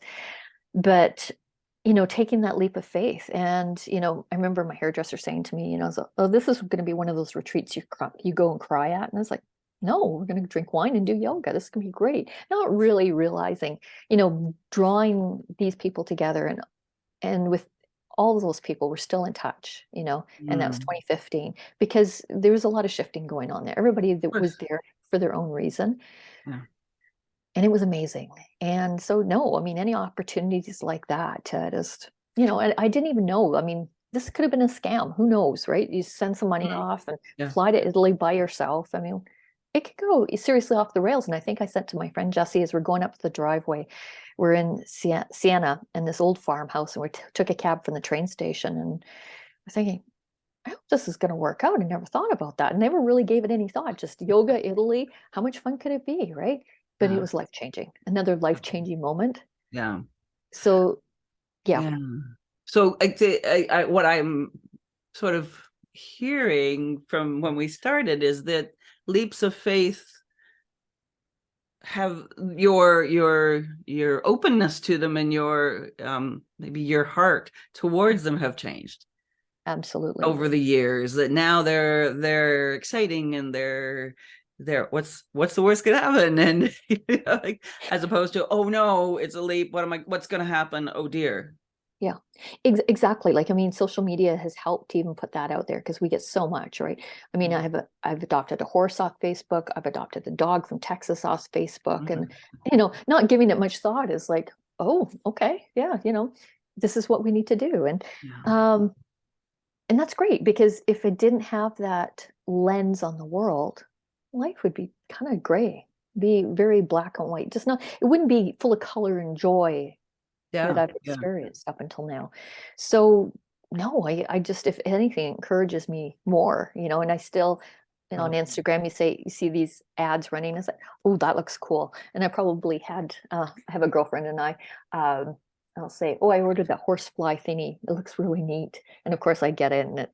But, taking that leap of faith. And, I remember my hairdresser saying to me, so, oh, this is going to be one of those retreats you go and cry at. And I was like, no, we're going to drink wine and do yoga. This is going to be great. Not really realizing, drawing these people together and with all of those people we're still in touch, and that was mm. 2015 because there was a lot of shifting going on there. Everybody Of that was course. there for their own reason. Yeah. and it was amazing. And so, no, I mean, any opportunities like that to just, I didn't even know. I mean, this could have been a scam. Who knows, right? You send some money Mhm. off and Yeah. fly to Italy by yourself. I mean, it could go seriously off the rails. And I think I said to my friend Jesse as we're going up the driveway, we're in Siena in this old farmhouse, and we took a cab from the train station. And I was thinking, I hope this is going to work out. I never thought about that. I never really gave it any thought. Just yoga, Italy. How much fun could it be, right? But it Yeah. was life changing. Another life changing moment. Yeah. So yeah, Yeah. So what I'm sort of hearing from when we started is that leaps of faith have your openness to them, and your maybe your heart towards them have changed absolutely. over the years, that now they're exciting, and they're what's the worst could happen, and like, as opposed to, oh no, it's a leap, what's going to happen, oh dear. Yeah, exactly. Like, I mean, social media has helped to even put that out there because we get so much, right? I mean, I've adopted a horse off Facebook. I've adopted a dog from Texas off Facebook, and Mhm. not giving it much thought is like, oh, okay, yeah, this is what we need to do, Yeah. um, and that's great because if it didn't have that lens on the world, life would be kind of gray, be very black and white. Just not, it wouldn't be full of color and joy that Yeah. I've Yeah. experienced up until now. So no, I just, if anything, encourages me more, and I still, on Oh, Instagram, you see these ads running. It's like, oh, that looks cool. And I probably I have a girlfriend and I'll say, oh, I ordered that horsefly thingy. It looks really neat. And of course I get it. And it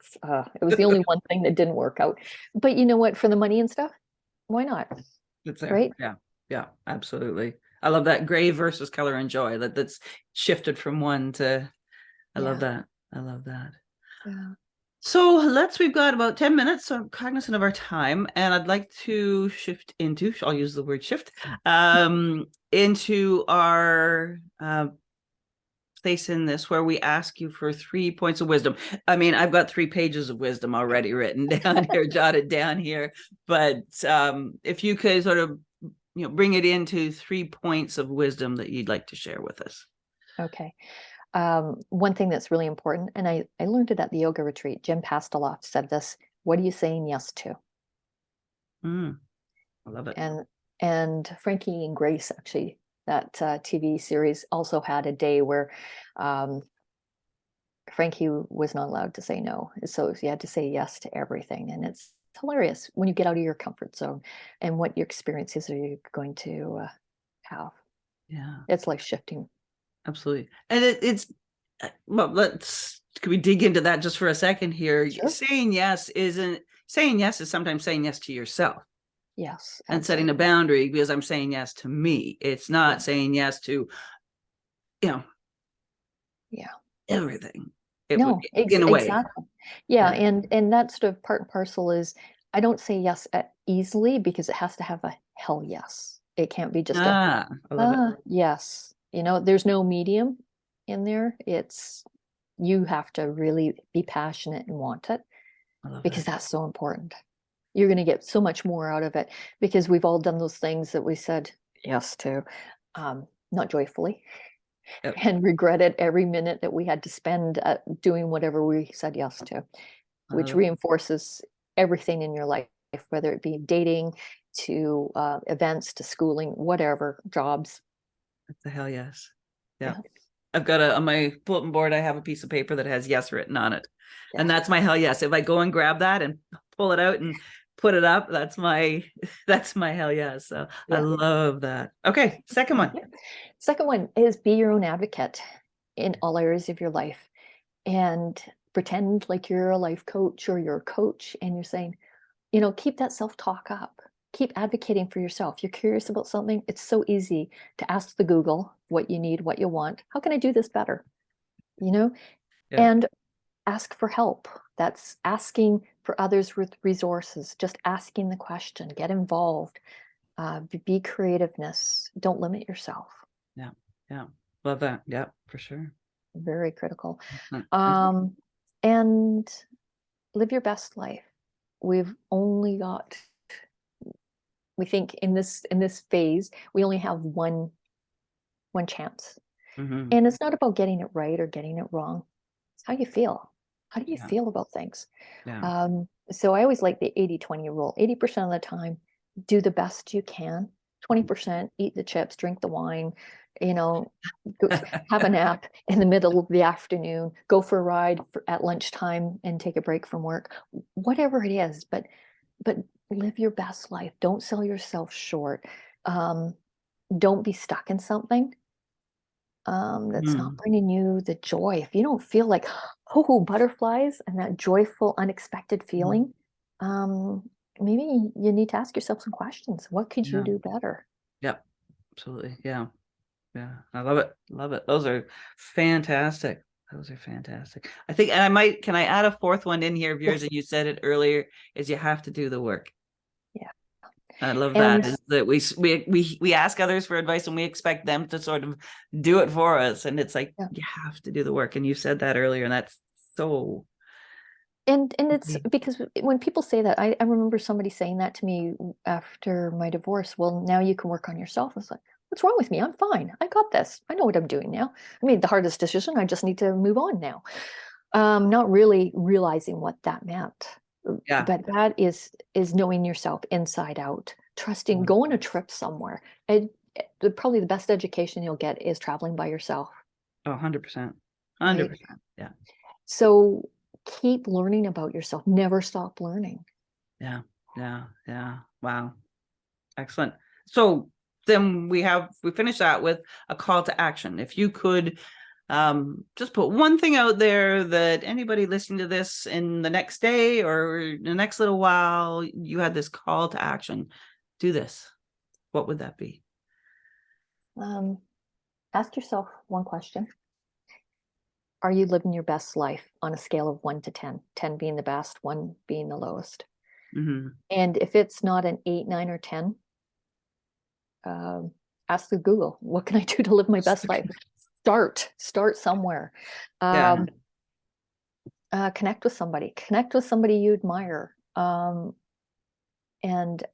was the only one thing that didn't work out. But you know what, for the money and stuff, why not? it's there. Right? Yeah. Yeah, absolutely. I love that gray versus color and joy, that's shifted from one to, I love Yeah. that. I love that. Yeah. So we've got about 10 minutes, so I'm cognizant of our time, and I'd like to shift into, I'll use the word shift, into our place in this where we ask you for 3 points of wisdom. I mean, I've got 3 pages of wisdom already written down here, jotted down here, but if you could sort of, bring it into 3 points of wisdom that you'd like to share with us. Okay. One thing that's really important, and I learned it at the yoga retreat. Jim Pasteloff said this: "What are you saying yes to?" Mm, I love it. And Frankie and Grace, actually, that TV series also had a day where um, Frankie was not allowed to say no, so he had to say yes to everything, and it's hilarious when you get out of your comfort zone and what your experiences are you going to have. Yeah, It's life shifting. absolutely. And it's well, can we dig into that just for a second here? Sure. Saying yes is sometimes saying yes to yourself Yes, and setting a absolutely. boundary, because I'm saying yes to me. It's Yeah. not saying yes to, you know, Yeah. everything. No, In a way. exactly. Yeah, Yeah. and that sort of part and parcel is I don't say yes easily because it has to have a hell yes. It can't be just a I love it. yes. There's no medium in there. It's you have to really be passionate and want it I love because that. that's so important. You're going to get so much more out of it because we've all done those things that we said yes to, not joyfully, Yep. and regretted every minute that we had to spend doing whatever we said yes to, I which love it. reinforces everything in your life, whether it be dating to events to schooling, whatever, jobs. That's a hell yes. Yeah. Yeah, I've got on my bulletin board, I have a piece of paper that has yes written on it. yeah, And that's my hell yes. If I go and grab that and pull it out and put it up, that's my hell yes. So I yeah. love that. Okay, second one. Yeah. Second one is be your own advocate in all areas of your life and pretend like you're a life coach or you're a coach and you're saying, keep that self-talk up. Keep advocating for yourself. You're curious about something. It's so easy to ask the Google what you need, what you want. How can I do this better? You know, Yeah, and ask for help. That's asking for others with resources, just asking the question, get involved, be creativeness. Don't limit yourself. yeah, yeah. Love that. Yeah, for sure. Very critical. Excellent. Excellent. Um, and live your best life. We've only got we think in this phase, we only have one chance. Hmm. And it's not about getting it right or getting it wrong. It's how you feel. How do you Yeah. feel about things? Yeah. So I always like the 80-20 rule. 80% of the time, do the best you can. 20% eat the chips, drink the wine, you know, have a nap in the middle of the afternoon, go for a ride at lunchtime and take a break from work, whatever it is. But live your best life. Don't sell yourself short. Um, don't be stuck in something that's not Mm. bringing you the joy. If you don't feel like, oh, butterflies and that joyful, unexpected Mm. feeling, maybe you need to ask yourself some questions. What could you Yeah. do better? Yep. Absolutely. Yeah. Yeah. I love it. Love it. Those are fantastic. Those are fantastic. I think, and can I add a fourth one in here of yours? Yes. And you said it earlier, is you have to do the work. Yeah. I love that. And Is that we ask others for advice and we expect them to sort of do it for us. And it's like, yeah. you have to do the work. And you said that earlier, and that's so. And it's because when people say that, I remember somebody saying that to me after my divorce. Well, now you can work on yourself. I was like, what's wrong with me? I'm fine. I got this. I know what I'm doing now. I made the hardest decision. I just need to move on now. Not really realizing what that meant. Yeah. But that is knowing yourself inside out, trusting, go on a trip somewhere. And probably the best education you'll get is traveling by yourself, Oh, 100%. right? 100%. Yeah. So keep learning about yourself. Never stop learning. Yeah. Yeah. Yeah. Wow. Excellent. So then we finish that with a call to action. If you could just put one thing out there that anybody listening to this in the next day or the next little while, you had this call to action, do this. What would that be? Um, ask yourself one question. Are you living your best life on a scale of 1 to 10? 10 being the best, 1 being the lowest. Mm-hmm. And if it's not an 8, 9, or 10, um, ask the Google, what can I do to live my best life? Start somewhere. Yeah. Um, connect with somebody you admire, and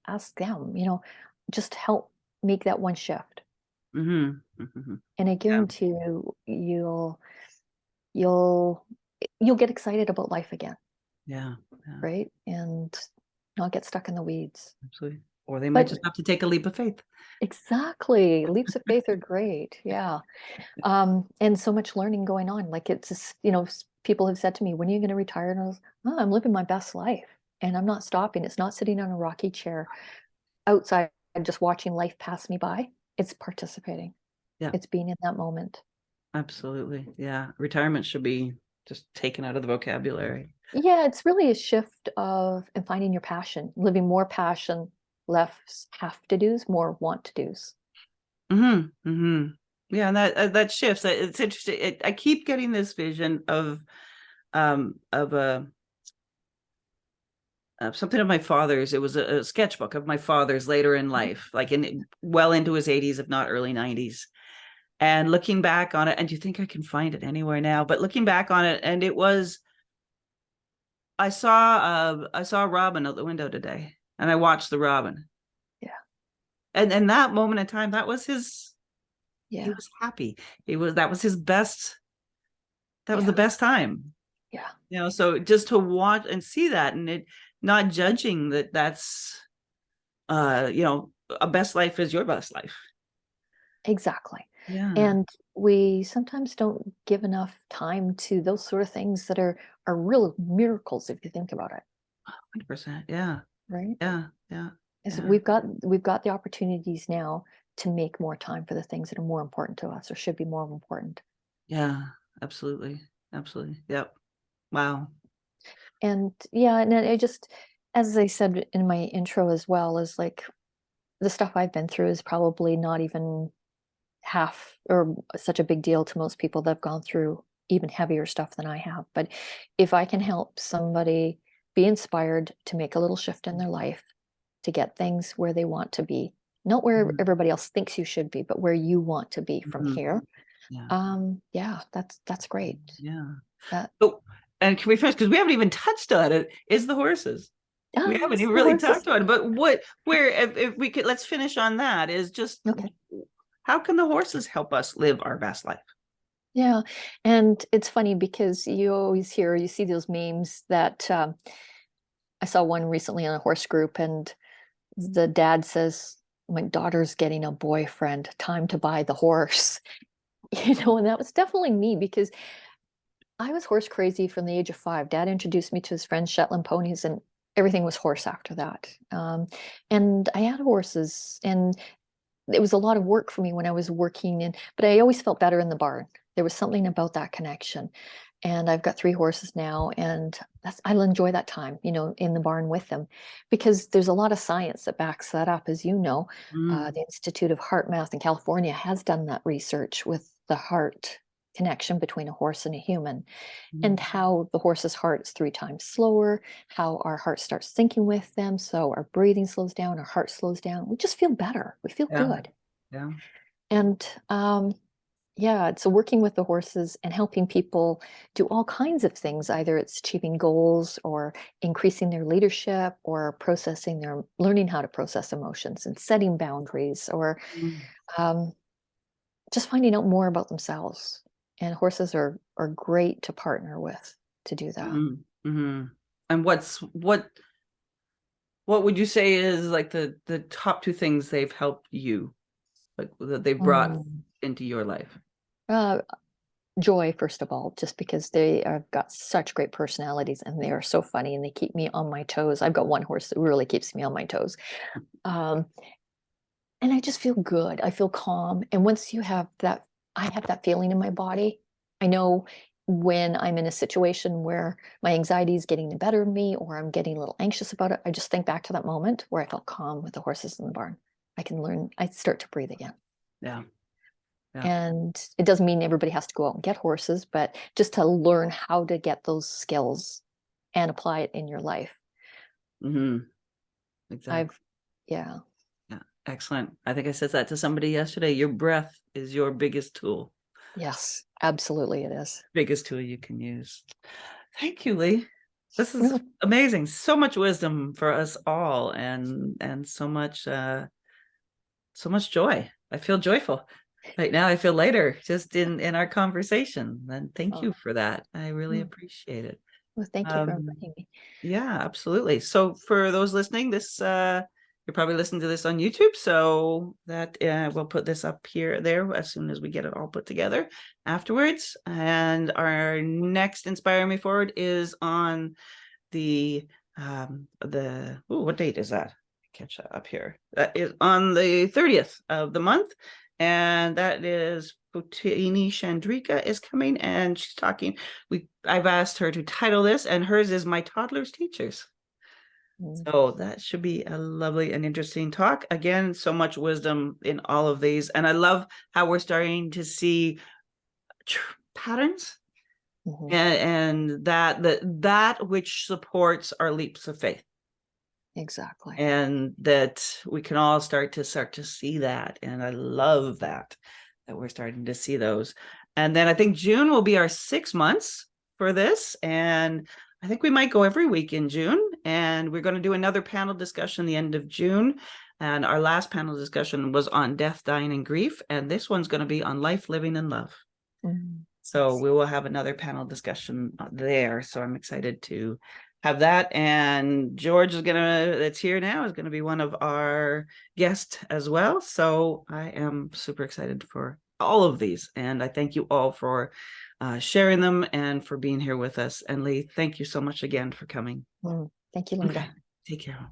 ask them, just help make that one shift. Mm-hmm. Mm-hmm. And I Yeah. guarantee you'll you'll get excited about life again, Yeah. Yeah. right? And not get stuck in the weeds. Absolutely. Or they might But just have to take a leap of faith. exactly, leaps of faith are great. Yeah. And so much learning going on. Like it's just, people have said to me, when are you going to retire? And I was, oh, I'm living my best life and I'm not stopping. It's not sitting on a rocky chair outside and just watching life pass me by. It's participating. Yeah. It's being in that moment. Absolutely. Yeah. Retirement should be just taken out of the vocabulary. Yeah, it's really a shift of and finding your passion, living more passion, less have to do's, more want to do's. Mm-hmm. Mm-hmm. Yeah, and that shifts. It's interesting. I keep getting this vision of something of my father's. It was a sketchbook of my father's later in life, like well into his 80s, if not early 90s. And looking back on it, and do you think I can find it anywhere now? But looking back on it, and it was, I saw a robin out the window today, and I watched the robin. Yeah, And that moment in time, that was his. He yeah, was happy. That was his best. That was the yeah, best time. yeah, So just to watch and see that, and it not judging that's a best life is your best life. exactly. Yeah. And we sometimes don't give enough time to those sort of things that are real miracles if you think about it, 100%. Yeah. right? Yeah. Yeah. Is Yeah. we've got the opportunities now to make more time for the things that are more important to us or should be more important. Yeah. Absolutely. Absolutely. Yep. Wow. And yeah, and I just, as I said in my intro as well, is like the stuff I've been through is probably not even half or such a big deal to most people that have gone through even heavier stuff than I have. But if I can help somebody be inspired to make a little shift in their life, to get things where they want to be, not where Mhm. everybody else thinks you should be, but where you want to be from Mhm. here. Yeah. Yeah, that's great. Yeah. That Oh, and can we finish? Because we haven't even touched on it. Is the horses. We Oh, haven't yes, even the really horses. talked about it, but if we could, let's finish on that, is just Okay. how can the horses help us live our best life? Yeah. And it's funny because you see those memes that I saw one recently on a horse group, and the dad says, "My daughter's getting a boyfriend, time to buy the horse." And that was definitely me because I was horse crazy from the age of 5. Dad introduced me to his friends, Shetland ponies, and everything was horse after that. And I had horses, and it was a lot of work for me when I was working in, but I always felt better in the barn. There was something about that connection. And I've got 3 horses now, and I'll enjoy that time, in the barn with them, because there's a lot of science that backs that up. As you know, Mm, the Institute of Heart Math in California has done that research with the heart connection between a horse and a human, and mm, how the horse's heart is 3 times slower, how our heart starts thinking with them. So our breathing slows down, our heart slows down. We just feel better. We feel yeah, good. yeah. And yeah, so working with the horses and helping people do all kinds of things, either it's achieving goals or increasing their leadership or learning how to process emotions and setting boundaries, or Mm, um, just finding out more about themselves. And horses are great to partner with to do that. mm, mm. And what would you say is like the top 2 things they've helped you, like that they've brought Mm. into your life? Uh, Joy, first of all, just because they have got such great personalities and they are so funny and they keep me on my toes. I've got one horse that really keeps me on my toes. Um, and I just feel good. I feel calm. And once you have that, I have that feeling in my body. I know when I'm in a situation where my anxiety is getting the better of me or I'm getting a little anxious about it, I just think back to that moment where I felt calm with the horses in the barn. I start to breathe again. Yeah, yeah. And it doesn't mean everybody has to go out and get horses, but just to learn how to get those skills and apply it in your life. Hmm. Exactly. I've, yeah, Yeah. Excellent. I think I said that to somebody yesterday. Your breath is your yes, absolutely it is. biggest tool you can use. Thank you, Leigh. This is No, amazing. So much wisdom for us all, and so much joy. I feel joyful right now. I feel lighter just in our conversation. And thank oh, you for that. I really no. appreciate it. Well, thank you for Um, inviting me. yeah, absolutely. So for those listening, this you're probably listening to this on YouTube, so that we'll put this up here there as soon as we get it all put together afterwards. And our next Inspire Me Forward is on the what date is that? Catch that up here. That is on the 30th of the month, and that is Putini Chandrika is coming, and she's talking. I've asked her to title this, and hers is My Toddler's Teachers. Mm. So that should be a lovely and interesting talk. Again, so much wisdom in all of these, and I love how we're starting to see patterns, Mhm. and that which supports our leaps of faith, Exactly. and that we can all start to see that. And I love that we're starting to see those. And then I think June will be our 6 months for this, and I think we might go every week in June, and we're going to do another panel discussion the end of June. And our last panel discussion was on death, dying, and grief, and this one's going to be on life, living, and love. Mm. So we will have another panel discussion there. So I'm excited to have that. And George that's here now, is gonna be one of our guests as well. So I am super excited for all of these. And I thank you all for sharing them and for being here with us. And Leigh, thank you so much again for coming. Mm. Thank you, Okay, Linda. take care.